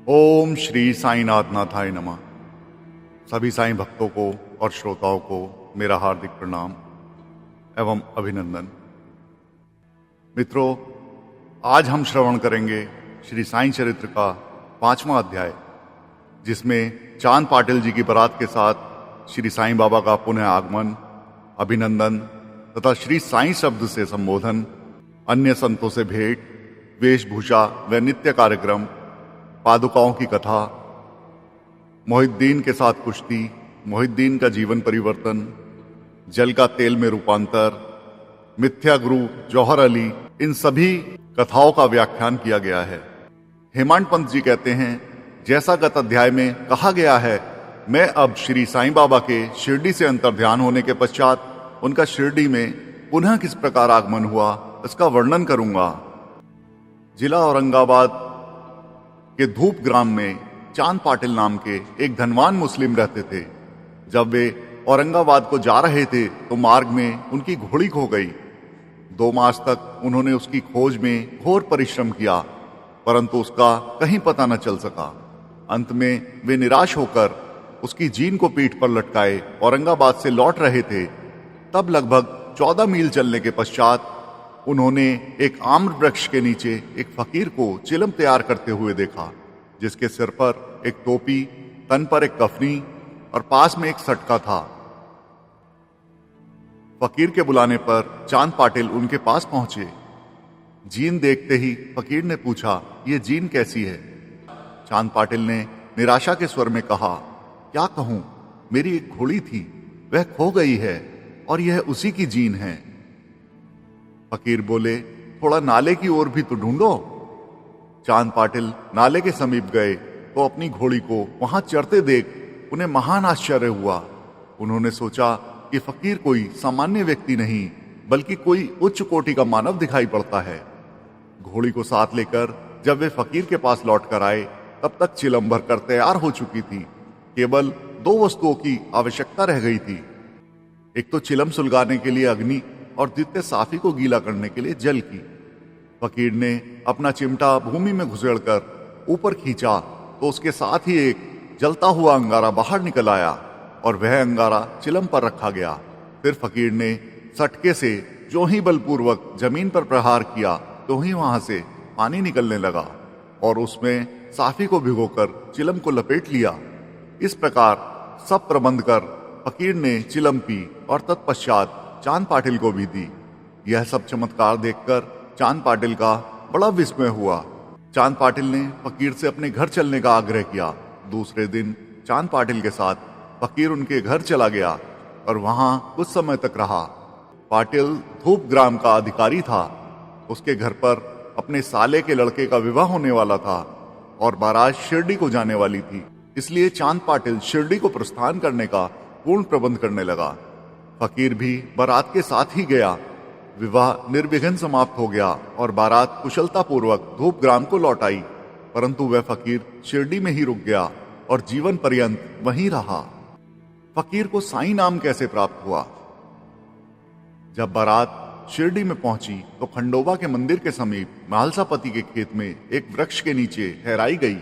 ओम श्री साईनाथ नाथाय नमः। सभी साईं भक्तों को और श्रोताओं को मेरा हार्दिक प्रणाम एवं अभिनंदन। मित्रों, आज हम श्रवण करेंगे श्री साईं चरित्र का 5वां अध्याय, जिसमें चांद पाटिल जी की बारात के साथ श्री साईं बाबा का पुनः आगमन, अभिनंदन तथा श्री साईं शब्द से संबोधन, अन्य संतों से भेंट, वेशभूषा व नित्य कार्यक्रम, पादुकाओं की कथा, मोहिद्दीन के साथ कुश्ती, मोहिद्दीन का जीवन परिवर्तन, जल का तेल में रूपांतर, मिथ्या गुरु जौहर अली, इन सभी कथाओं का व्याख्यान किया गया है। हेमांत पंत जी कहते हैं, जैसा गत अध्याय में कहा गया है, मैं अब श्री साईं बाबा के शिरडी से अंतर्ध्यान होने के पश्चात उनका शिरडी में पुनः किस प्रकार आगमन हुआ, इसका वर्णन करूंगा। जिला औरंगाबाद के धूप ग्राम में चांद पाटिल नाम के एक धनवान मुस्लिम रहते थे। जब वे औरंगाबाद को जा रहे थे तो मार्ग में उनकी घोड़ी खो गई। 2 मास तक उन्होंने उसकी खोज में घोर परिश्रम किया, परंतु उसका कहीं पता न चल सका। अंत में वे निराश होकर उसकी जीन को पीठ पर लटकाए औरंगाबाद से लौट रहे थे। तब लगभग 14 मील चलने के पश्चात उन्होंने एक आम्र वृक्ष के नीचे एक फकीर को चिलम तैयार करते हुए देखा, जिसके सिर पर एक टोपी, तन पर एक कफनी और पास में एक सटका था। फकीर के बुलाने पर चांद पाटिल उनके पास पहुंचे। जीन देखते ही फकीर ने पूछा, ये जीन कैसी है? चांद पाटिल ने निराशा के स्वर में कहा, क्या कहूं, मेरी एक घोड़ी थी, वह खो गई है और यह उसी की जीन है। फकीर बोले, थोड़ा नाले की ओर भी तो ढूंढो। चांद पाटिल नाले के समीप गए तो अपनी घोड़ी को वहां चरते देख उन्हें महान आश्चर्य हुआ। उन्होंने सोचा कि फकीर कोई सामान्य व्यक्ति नहीं, बल्कि कोई उच्च कोटि का मानव दिखाई पड़ता है। घोड़ी को साथ लेकर जब वे फकीर के पास लौट कर आए, तब तक चिलम भरकर तैयार हो चुकी थी। केवल 2 वस्तुओं की आवश्यकता रह गई थी, एक तो चिलम सुलगाने के लिए अग्नि और द्वितीय साफी को गीला करने के लिए जल की। फकीर ने अपना चिमटा भूमि में घुसेड़कर ऊपर खींचा तो उसके साथ ही एक जलता हुआ अंगारा बाहर निकल आया और वह अंगारा चिलम पर रखा गया। फिर फकीर ने सटके से जो ही बलपूर्वक जमीन पर प्रहार किया, तो ही वहां से पानी निकलने लगा और उसमें साफी को भिगोकर चिलम को लपेट लिया। इस प्रकार सब प्रबंध कर फकीर ने चिलम पी और तत्पश्चात चांद पाटिल को भी दी। यह सब चमत्कार देखकर चांद पाटिल का बड़ा विस्मय हुआ। चांद पाटिल ने फकीर से अपने घर चलने का आग्रह किया। दूसरे दिन चांद पाटिल के साथ फकीर उनके घर चला गया और वहां कुछ समय तक रहा। पाटिल धूप ग्राम का अधिकारी था। उसके घर पर अपने साले के लड़के का विवाह होने वाला था और बारात शिरडी को जाने वाली थी। इसलिए चांद पाटिल शिरडी को प्रस्थान करने का पूर्ण प्रबंध करने लगा। फकीर भी बारात के साथ ही गया। विवाह निर्विघ्न समाप्त हो गया और बारात कुशलता पूर्वक धूप ग्राम को लौट आई, परंतु वह फकीर शिरडी में ही रुक गया और जीवन पर्यंत वहीं रहा। फकीर को साईं नाम कैसे प्राप्त हुआ? जब बारात शिरडी में पहुंची तो खंडोबा के मंदिर के समीप महालसापति के खेत में एक वृक्ष के नीचे ठहराई गई।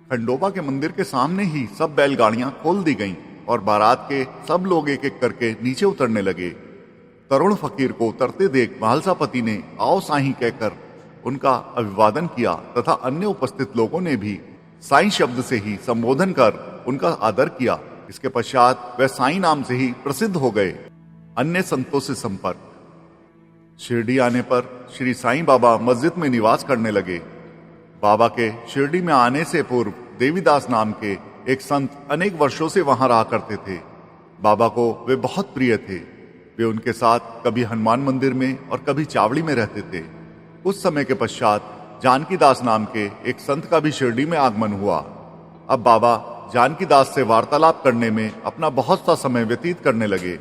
खंडोबा के मंदिर के सामने ही सब बैलगाड़ियां खोल दी गईं और बारात के सब लोग एक एक करके नीचे उतरने लगे। तरुण फकीर को उतरते देख महालसापति ने आओ साईं कहकर उनका अभिवादन किया तथा अन्य उपस्थित लोगों ने भी साईं शब्द से ही संबोधन कर उनका आदर किया। इसके पश्चात वह साईं नाम से ही प्रसिद्ध हो गए। अन्य संतों से संपर्क। शिरडी आने पर श्री साईं बाबा मस्जिद में निवास करने लगे। बाबा के शिरडी में आने से पूर्व देवीदास नाम के एक संत अनेक वर्षों से वहां रहा करते थे। बाबा को वे बहुत प्रिय थे। वे उनके साथ कभी हनुमान मंदिर में और कभी चावड़ी में रहते थे। कुछ समय के पश्चात जानकी दास नाम के एक संत का भी शिरडी में आगमन हुआ। अब बाबा जानकी दास से वार्तालाप करने में अपना बहुत सा समय व्यतीत करने लगे।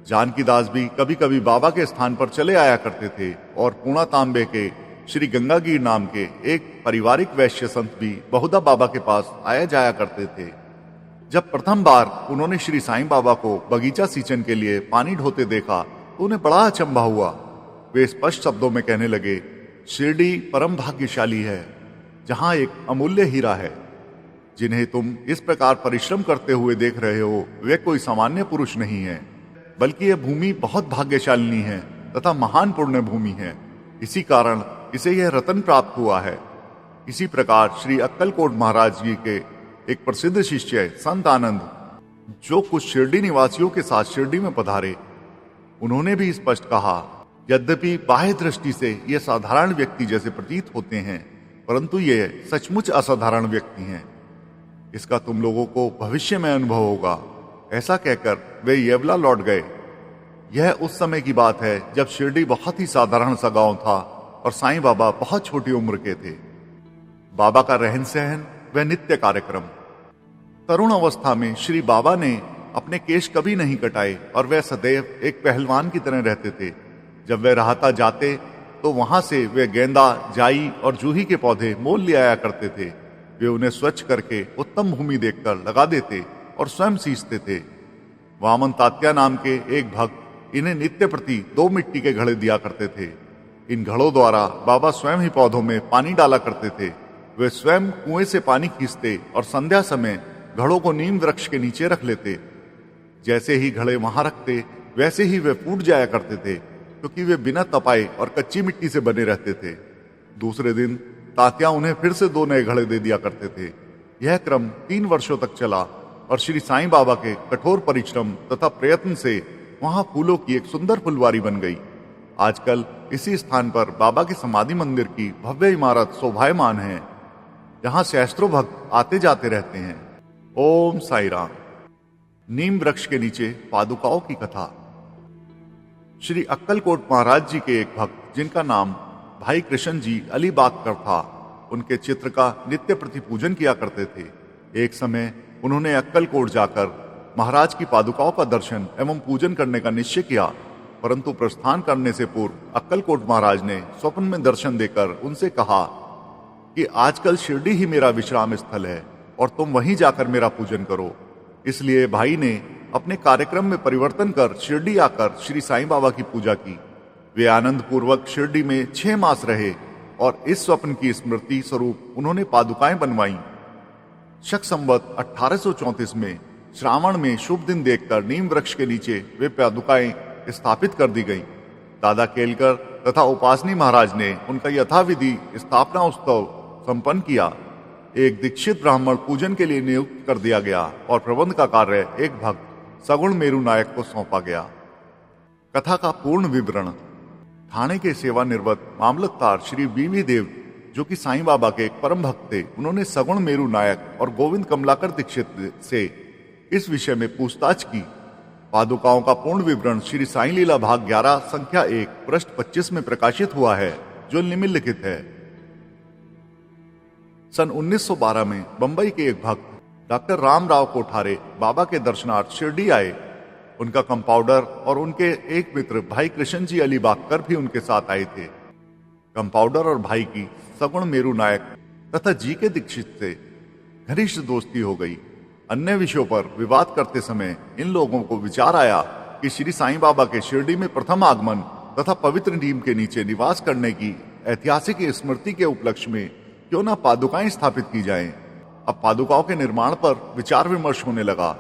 जानकी दास भी कभी कभी बाबा के स्थान पर चले आया करते थे और पूर्णा तांबे के श्री गंगागीर नाम के एक पारिवारिक वैश्य संत भी बहुधा बाबा के पास आया जाया करते थे। जब प्रथम बार उन्होंने श्री साईं बाबा को बगीचा सींचन के लिए पानी ढोते देखा तो उन्हें बड़ा अचंभा हुआ। वे स्पष्ट शब्दों में कहने लगे, शिरडी परम भाग्यशाली है। जहां एक अमूल्य हीरा है। जिन्हें तुम इस प्रकार परिश्रम करते हुए देख रहे हो वे कोई सामान्य पुरुष नहीं है, बल्कि यह भूमि बहुत भाग्यशालिनी है तथा महान पुण्य भूमि है। इसी कारण इसे यह रत्न प्राप्त हुआ है। इसी प्रकार श्री अक्कलकोट महाराज जी के एक प्रसिद्ध शिष्य संत आनंद, जो कुछ शिरडी निवासियों के साथ शिरडी में पधारे, उन्होंने भी स्पष्ट कहा, यद्यपि बाह्य दृष्टि से ये साधारण व्यक्ति जैसे प्रतीत होते हैं, परंतु ये सचमुच असाधारण व्यक्ति हैं। इसका तुम लोगों को भविष्य में अनुभव होगा। ऐसा कहकर वे येवला लौट गए। यह उस समय की बात है जब शिरडी बहुत ही साधारण सा गांव था और साईं बाबा बहुत छोटी उम्र के थे। बाबा का रहन सहन व नित्य कार्यक्रम। तरुण अवस्था में श्री बाबा ने अपने केश कभी नहीं कटाए और वह सदैव एक पहलवान की तरह रहते थे। जब वे राहता जाते तो वहां से वे गेंदा, जाई और जूही के पौधे मोल ले आया करते थे। वे उन्हें स्वच्छ करके उत्तम भूमि देखकर लगा देते और स्वयं सींचते थे। वामन तात्या नाम के एक भक्त इन्हें नित्य प्रति 2 मिट्टी के घड़े दिया करते थे। इन घड़ों द्वारा बाबा स्वयं ही पौधों में पानी डाला करते थे। वे स्वयं कुएं से पानी खींचते और संध्या समय घड़ों को नीम वृक्ष के नीचे रख लेते। जैसे ही घड़े वहां रखते वैसे ही वे फूट जाया करते थे, क्योंकि वे बिना तपाए और कच्ची मिट्टी से बने रहते थे। दूसरे दिन तात्या उन्हें फिर से 2 नए घड़े दे दिया करते थे। यह क्रम 3 वर्षों तक चला और श्री साईं बाबा के कठोर परिश्रम तथा प्रयत्न से वहां फूलों की एक सुंदर फुलवारी बन गई। आजकल इसी स्थान पर बाबा के समाधि मंदिर की भव्य इमारत शोभायमान है, जहां सहस्त्रों भक्त आते जाते रहते हैं। ओम साई राम। नीम वृक्ष के नीचे पादुकाओं की कथा। श्री अक्कलकोट महाराज जी के एक भक्त, जिनका नाम भाई कृष्ण जी अलीबागकर था, उनके चित्र का नित्य प्रति पूजन किया करते थे। एक समय उन्होंने अक्कलकोट जाकर महाराज की पादुकाओं का दर्शन एवं पूजन करने का निश्चय किया, परंतु प्रस्थान करने से पूर्व अक्कलकोट महाराज ने स्वप्न में दर्शन देकर उनसे कहा कि आजकल शिरडी ही मेरा विश्राम स्थल है और तुम वहीं जाकर मेरा पूजन करो। इसलिए भाई ने अपने कार्यक्रम में परिवर्तन कर शिरडी आकर श्री साईं बाबा की पूजा की। वे आनंद पूर्वक शिरडी में 6 मास रहे और इस स्वप्न की स्मृति स्वरूप उन्होंने पादुकाएं बनवाई। शक संवत 1834 में श्रावण में शुभ दिन देखकर नीम वृक्ष के नीचे वे पादुकाएं स्थापित कर दी गईं। दादा केलकर तथा उपासनी महाराज ने उनका यथाविधि स्थापना उत्सव संपन्न किया। एक दीक्षित ब्राह्मण पूजन के लिए नियुक्त कर दिया गया और प्रबंध का कार्य एक भक्त सगुण मेरू नायक को सौंपा गया। कथा का पूर्ण विवरण। थाने के सेवानिवृत्त मामलतदार श्री बीवी देव, जो कि साईं बाबा के एक परम भक्त थे, उन्होंने सगुण मेरू नायक और गोविंद कमलाकर दीक्षित से इस विषय में पूछताछ की। पादुकाओं का पूर्ण विवरण श्री साईं लीला भाग 11 संख्या 1 पृष्ठ 25 में प्रकाशित हुआ है, जो निम्नलिखित है। सन 1912 में बंबई के एक भक्त डॉक्टर रामराव कोठारे बाबा के दर्शनार्थ शिरडी आए। उनका कंपाउंडर और उनके एक मित्र भाई कृष्ण जी अलीबागकर भी उनके साथ आए थे। कंपाउंडर और भाई की सगुण मेरू नायक तथा जी के दीक्षित से घनिष्ठ दोस्ती हो गई। अन्य विषयों पर विवाद करते समय इन लोगों को विचार आया कि श्री साईं बाबा के शिरडी में प्रथम आगमन तथा पवित्र नीम के नीचे निवास करने की ऐतिहासिक स्मृति के उपलक्ष्य में क्यों न पादुकाएं स्थापित की जाएं। अब पादुकाओं के निर्माण पर विचार विमर्श होने लगा।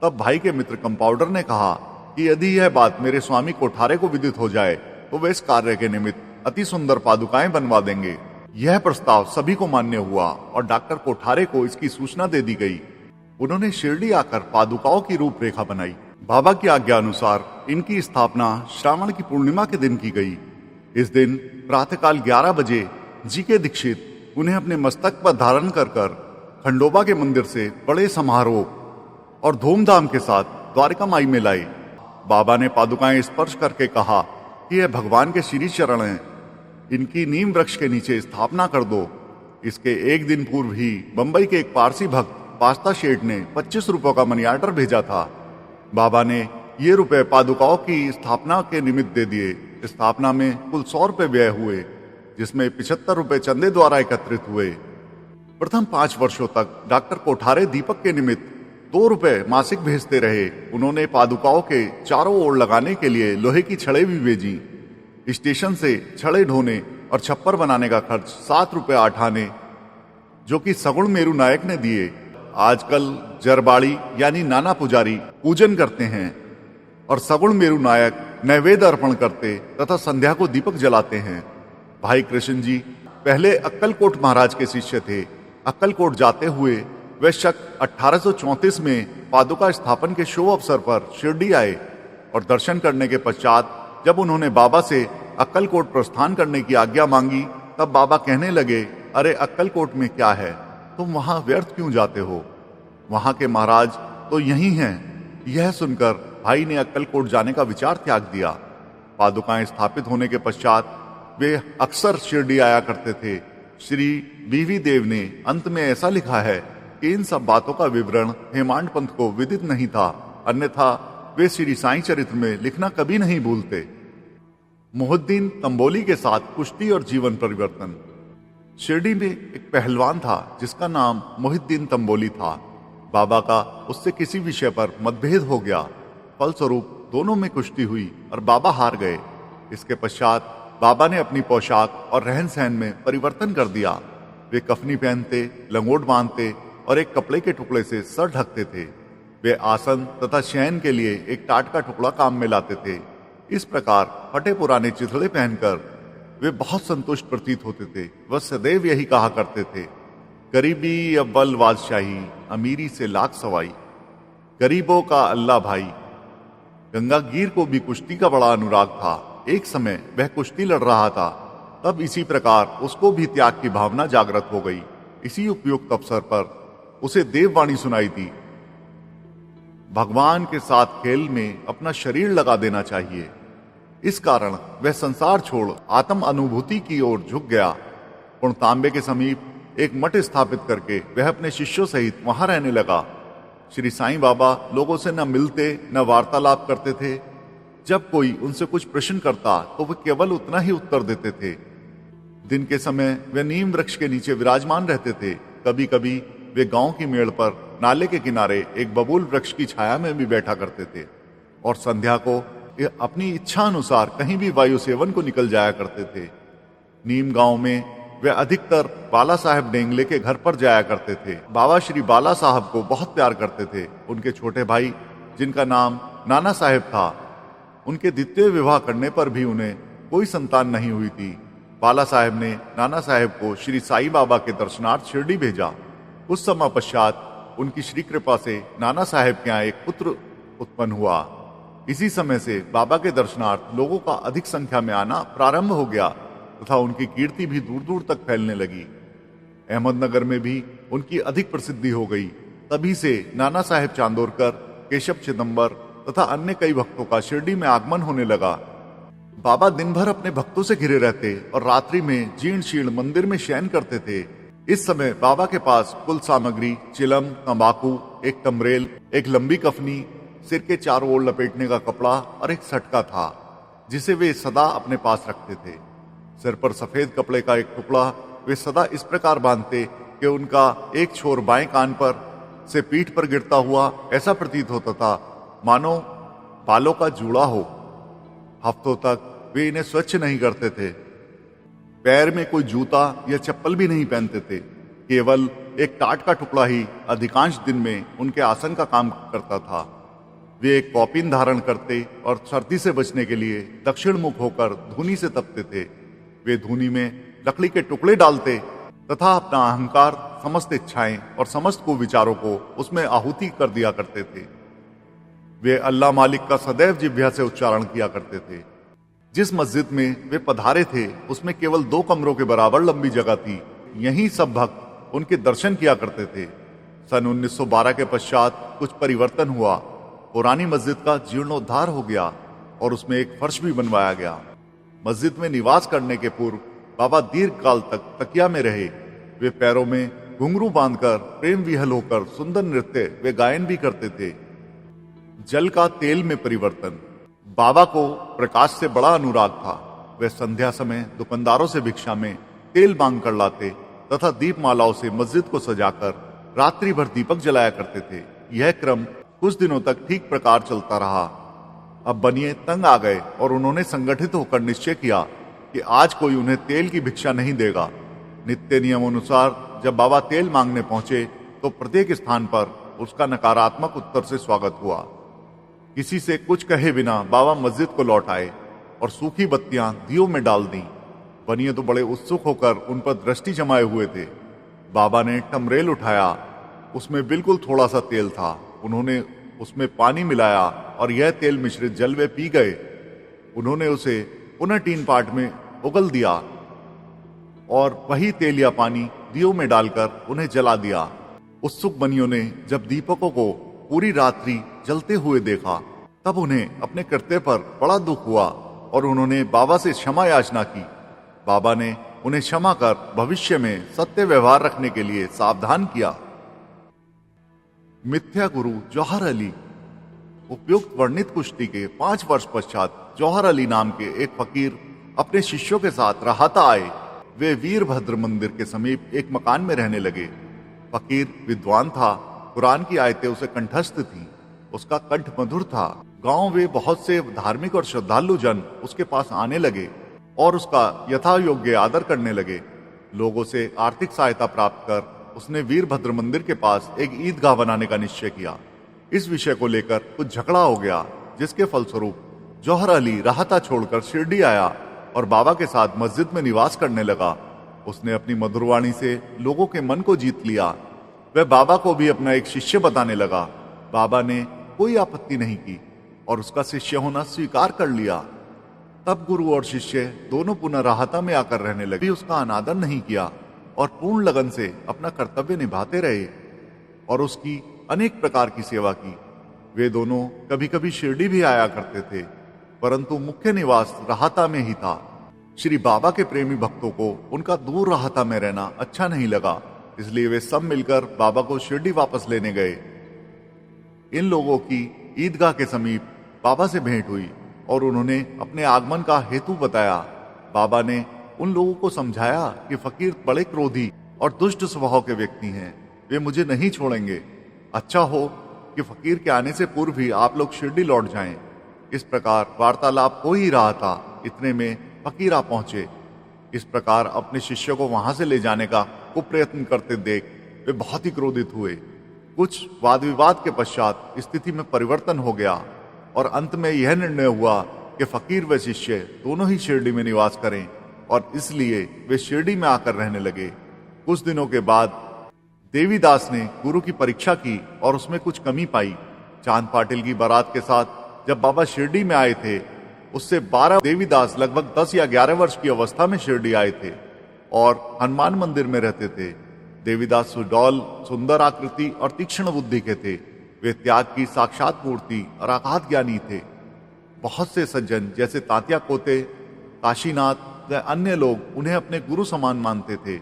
तब भाई के मित्र कंपाउंडर ने कहा कि यदि यह बात मेरे स्वामी कोठारे को विदित हो जाए तो वे इस कार्य के निमित्त अति सुंदर पादुकाएं बनवा देंगे। यह प्रस्ताव सभी को मान्य हुआ और डॉक्टर कोठारे को इसकी सूचना दे दी गई। उन्होंने शिरडी आकर पादुकाओं की रूपरेखा बनाई। बाबा की आज्ञा अनुसार इनकी स्थापना श्रावण की पूर्णिमा के दिन की गई। इस दिन प्रातःकाल 11 बजे जी के दीक्षित उन्हें अपने मस्तक पर धारण कर खंडोबा के मंदिर से बड़े समारोह और धूमधाम के साथ द्वारिका माई में लाए। बाबा ने पादुकाएं स्पर्श करके कहा कि यह भगवान के श्री चरण हैं, इनकी नीम वृक्ष के नीचे स्थापना कर दो। इसके एक दिन पूर्व ही बंबई के एक पारसी भक्त पास्ता शेठ ने 25 रुपयों का मनी ऑर्डर भेजा था। बाबा ने ये रुपए पादुकाओं की स्थापना के निमित्त दे दिए। स्थापना में कुल 100 रुपए व्यय हुए, जिसमें 75 रुपए चंदे द्वारा एकत्रित हुए। प्रथम 5 वर्षों तक डॉक्टर कोठारे दीपक के निमित्त 2 रुपए मासिक भेजते रहे। उन्होंने पादुकाओं के चारों ओर लगाने के लिए लोहे की छड़ें भी भेजी। स्टेशन से छड़ें ढोने और छप्पर बनाने का खर्च 7 रुपए 8 आने जो कि सगुण मेरू नायक ने दिए। आजकल जरबाड़ी यानी नाना पुजारी पूजन करते हैं और सगुण मेरू नायक नैवेद्य अर्पण करते तथा संध्या को दीपक जलाते हैं। भाई कृष्ण जी पहले अक्कलकोट महाराज के शिष्य थे। अक्कलकोट जाते हुए वे शक 1834 में पादुका स्थापन के शुभ अवसर पर शिरडी आए और दर्शन करने के पश्चात जब उन्होंने बाबा से अक्कलकोट प्रस्थान करने की आज्ञा मांगी, तब बाबा कहने लगे, अरे अक्कलकोट में क्या है, तुम वहां व्यर्थ क्यों जाते हो, वहां के महाराज तो यही हैं। यह सुनकर भाई ने अक्कलकोट जाने का विचार त्याग दिया। पादुकाएं स्थापित होने के पश्चात वे अक्सर शिरडी आया करते थे। श्री बीवी देव ने अंत में ऐसा लिखा है कि इन सब बातों का विवरण हेमांड पंथ को विदित नहीं था, अन्यथा वे श्री साईं चरित्र में लिखना कभी नहीं भूलते। मोहिद्दीन तंबोली के साथ कुश्ती और जीवन परिवर्तन। शिरडी में एक पहलवान था जिसका नाम मोहिद्दीन तंबोली था। बाबा का उससे किसी विषय पर मतभेद हो गया। फलस्वरूप दोनों में कुश्ती हुई और बाबा हार गए। इसके पश्चात बाबा ने अपनी पोशाक और रहन सहन में परिवर्तन कर दिया। वे कफनी पहनते, लंगोट बांधते और एक कपड़े के टुकड़े से सर ढकते थे। वे आसन तथा शयन के लिए एक टाट का टुकड़ा काम में लाते थे। इस प्रकार फटे पुराने चिथड़े पहनकर वे बहुत संतुष्ट प्रतीत होते थे। वह सदैव यही कहा करते थे, गरीबी अव्वल बादशाही, अमीरी से लाख सवाई, गरीबों का अल्लाह भाई। गंगागीर को भी कुश्ती का बड़ा अनुराग था। एक समय वह कुश्ती लड़ रहा था, तब इसी प्रकार उसको भी त्याग की भावना जागृत हो गई। इसी उपयुक्त अवसर पर उसे देववाणी सुनाई दी, भगवान के साथ खेल में अपना शरीर लगा देना चाहिए। इस कारण वह संसार छोड़ आत्म अनुभूति की ओर झुक गया। पुणतांबे के समीप एक मठ स्थापित करके वह अपने शिष्यों सहित वहां रहने लगा। श्री साईं बाबा लोगों से न मिलते न वार्तालाप करते थे। जब कोई उनसे कुछ प्रश्न करता तो वे केवल उतना ही उत्तर देते थे। दिन के समय वे नीम वृक्ष के नीचे विराजमान रहते थे। कभी कभी वे गांव की मेड़ पर नाले के किनारे एक बबूल वृक्ष की छाया में भी बैठा करते थे और संध्या को अपनी इच्छा अनुसार कहीं भी वायु सेवन को निकल जाया करते थे। नीम गांव में वे अधिकतर बाला साहब डेंगले के घर पर जाया करते थे। बाबा श्री बाला साहब को बहुत प्यार करते थे। उनके छोटे भाई, जिनका नाम नाना साहब था, उनके द्वितीय विवाह करने पर भी उन्हें कोई संतान नहीं हुई थी। बाला साहब ने नाना साहब को श्री साईं बाबा के दर्शनार्थ शिरडी भेजा। कुछ समय पश्चात उनकी श्री कृपा से नाना साहब के यहाँ एक पुत्र उत्पन्न हुआ। इसी समय से बाबा के दर्शनार्थ लोगों का अधिक संख्या में आना प्रारंभ हो गया तथा उनकी कीर्ति भी दूर दूर तक फैलने लगी। अहमदनगर में भी उनकी अधिक प्रसिद्धि हो गई। तभी से नाना साहेब चांदोरकर, केशव चिदंबर तथा अन्य कई भक्तों का शिरडी में आगमन होने लगा। बाबा दिन भर अपने भक्तों से घिरे रहते और रात्रि में जीर्ण शीर्ण मंदिर में शयन करते थे। इस समय बाबा के पास कुल सामग्री चिलम, तंबाकू, एक तमरेल, एक लंबी कफनी, सिर के चारों ओर लपेटने का कपड़ा और एक सटका था, जिसे वे सदा अपने पास रखते थे। सिर पर सफेद कपड़े का एक टुकड़ा वे सदा इस प्रकार बांधते कि उनका एक छोर बाएं कान पर से पीठ पर गिरता हुआ ऐसा प्रतीत होता था मानो बालों का जूड़ा हो। हफ्तों तक वे इन्हें स्वच्छ नहीं करते थे। पैर में कोई जूता या चप्पल भी नहीं पहनते थे। केवल एक टाट का टुकड़ा ही अधिकांश दिन में उनके आसन का काम करता था। वे एक कौपीन धारण करते और सर्दी से बचने के लिए दक्षिण मुख होकर धूनी से तपते थे। वे धूनी में लकड़ी के टुकड़े डालते तथा अपना अहंकार, समस्त इच्छाएं और समस्त कुविचारों को उसमें आहुति कर दिया करते थे। वे अल्लाह मालिक का सदैव जिह्वा से उच्चारण किया करते थे। जिस मस्जिद में वे पधारे थे उसमें केवल 2 कमरों के बराबर लंबी जगह थी। यहीं सब भक्त उनके दर्शन किया करते थे। सन 1912 के पश्चात कुछ परिवर्तन हुआ। पुरानी मस्जिद का जीर्णोद्धार हो गया और उसमें एक फर्श भी बनवाया गया। मस्जिद में निवास करने के पूर्व बाबा दीर्घ काल तक तकिया में रहे। वे पैरों में घुंघरू बांधकर प्रेम विहल होकर सुंदर नृत्य वे गायन भी करते थे। जल का तेल में परिवर्तन। बाबा को प्रकाश से बड़ा अनुराग था। वे संध्या समय दुकानदारों से भिक्षा में तेल मांग कर लाते तथा दीपमालाओं से मस्जिद को सजाकर रात्रि भर दीपक जलाया करते थे। यह क्रम कुछ दिनों तक ठीक प्रकार चलता रहा। अब बनिए तंग आ गए और उन्होंने संगठित होकर निश्चय किया कि आज कोई उन्हें तेल की भिक्षा नहीं देगा। नित्य नियम अनुसार जब बाबा तेल मांगने पहुंचे तो प्रत्येक स्थान पर उसका नकारात्मक उत्तर से स्वागत हुआ। किसी से कुछ कहे बिना बाबा मस्जिद को लौट आए और सूखी बत्तियां दियों में डाल दी। बनिए तो बड़े उत्सुक होकर उन पर दृष्टि जमाए हुए थे। बाबा ने टमरेल उठाया, उसमें बिल्कुल थोड़ा सा तेल था। उन्होंने उसमें पानी मिलाया और यह तेल मिश्रित जल वे पी गए। उन्होंने उसे पुनः टीन पाट में उगल दिया और वही तेल या पानी दियों में डालकर उन्हें जला दिया। उत्सुक बनियों ने जब दीपकों को पूरी रात्रि जलते हुए देखा तब उन्हें अपने कृत्य पर बड़ा दुख हुआ और उन्होंने बाबा से क्षमा याचना की। बाबा ने उन्हें क्षमा कर भविष्य में सत्य व्यवहार रखने के लिए सावधान किया। मिथ्या गुरु जौहर अली। उपयुक्त वर्णित कुश्ती के 5 वर्ष पश्चात जौहर अली नाम के एक फकीर अपने शिष्यों के साथ राहता आए। वे वीरभद्र मंदिर के समीप एक मकान में रहने लगे। फकीर विद्वान था, कुरान की आयतें उसे कंठस्थ थीं, उसका कंठ मधुर था। गांव में बहुत से धार्मिक और श्रद्धालु जन उसके पास आने लगे और उसका यथा योग्य आदर करने लगे। लोगों से आर्थिक सहायता प्राप्त कर उसने वीरभद्र मंदिर के पास एक ईदगाह बनाने का निश्चय किया। इस विषय को लेकर कुछ झगड़ा हो गया, जिसके फलस्वरूप जौहर अली राहता छोड़कर शिरडी आया और बाबा के साथ मस्जिद में निवास करने लगा। उसने अपनी मधुरवाणी से लोगों के मन को जीत लिया। वह बाबा को भी अपना एक शिष्य बताने लगा। बाबा ने कोई आपत्ति नहीं की और उसका शिष्य होना स्वीकार कर लिया। तब गुरु और शिष्य दोनों पुनः राहता में आकर रहने लगे। उसका अनादर नहीं किया और पूर्ण लगन से अपना कर्तव्य निभाते रहे और उसकी अनेक प्रकार की सेवा की। वे दोनों कभी कभी शिरडी भी आया करते थे, परंतु मुख्य निवास राहता में ही था। श्री बाबा के प्रेमी भक्तों को उनका दूर राहता में रहना अच्छा नहीं लगा, इसलिए वे सब मिलकर बाबा को शिरडी वापस लेने गए। इन लोगों की ईदगाह के समीप बाबा से भेंट हुई और उन्होंने अपने आगमन का हेतु बताया। बाबा ने उन लोगों को समझाया कि फकीर बड़े क्रोधी और दुष्ट स्वभाव के व्यक्ति हैं, वे मुझे नहीं छोड़ेंगे। अच्छा हो कि फकीर के आने से पूर्व ही आप लोग शिरडी लौट जाएं। इस प्रकार वार्तालाप हो ही रहा था, इतने में फकीर आ पहुंचे। इस प्रकार अपने शिष्य को वहां से ले जाने का कुप्रयत्न करते देख वे बहुत ही क्रोधित हुए। कुछ वाद विवाद के पश्चात स्थिति में परिवर्तन हो गया और अंत में यह निर्णय हुआ कि फकीर व शिष्य दोनों ही शिरडी में निवास करें और इसलिए वे शिरडी में आकर रहने लगे। कुछ दिनों के बाद देवीदास ने गुरु की परीक्षा की और उसमें कुछ कमी पाई। चांद पाटिल की बारात के साथ जब बाबा शिरडी में आए थे, उससे 12 देवीदास लगभग 10 या 11 वर्ष की अवस्था में शिरडी आए थे और हनुमान मंदिर में रहते थे। देवीदास सुडौल, सुंदर आकृति और तीक्ष्ण बुद्धि के थे। वे त्याग की साक्षात मूर्ति और अगाध ज्ञानी थे। बहुत से सज्जन जैसे तात्या कोते, काशीनाथ व अन्य लोग उन्हें अपने गुरु समान मानते थे।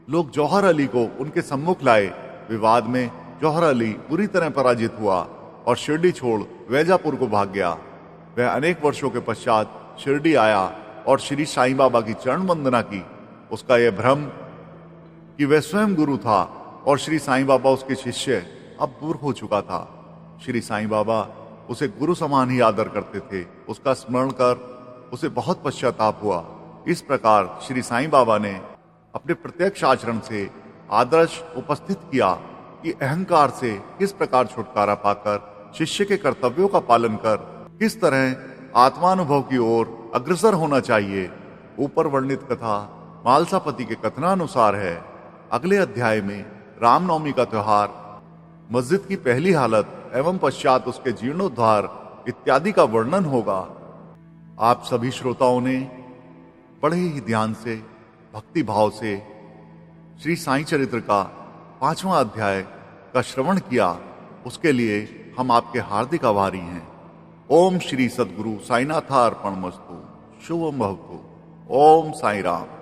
लोग जौहर अली को उनके सम्मुख लाए। विवाद में जौहर अली बुरी तरह पराजित हुआ और शिरडी छोड़ वैजापुर को भाग गया। वह अनेक वर्षों के पश्चात शिरडी आया और श्री साईं बाबा की चरण वंदना की। उसका यह भ्रम कि वह स्वयं गुरु था और श्री साईं बाबा उसके शिष्य अब दूर हो चुका था। श्री साईं बाबा उसे गुरु समान ही आदर करते थे। उसका स्मरण कर उसे बहुत पश्चाताप हुआ। इस प्रकार श्री साईं बाबा ने अपने प्रत्यक्ष आचरण से आदर्श उपस्थित किया कि अहंकार से किस प्रकार छुटकारा पाकर शिष्य के कर्तव्यों का पालन कर किस तरह आत्मानुभव की ओर अग्रसर होना चाहिए। ऊपर वर्णित कथा मालसापति के कथनानुसार है। अगले अध्याय में रामनवमी का त्योहार, मस्जिद की पहली हालत एवं पश्चात उसके जीर्णोद्धार इत्यादि का वर्णन होगा। आप सभी श्रोताओं ने बड़े ही ध्यान से, भक्ति भाव से श्री साईं चरित्र का 5वां अध्याय का श्रवण किया, उसके लिए हम आपके हार्दिक आभारी हैं। ओम श्री सद्गुरु साईनाथार्पणमस्तु। शुभम भवतु। ओम साई राम।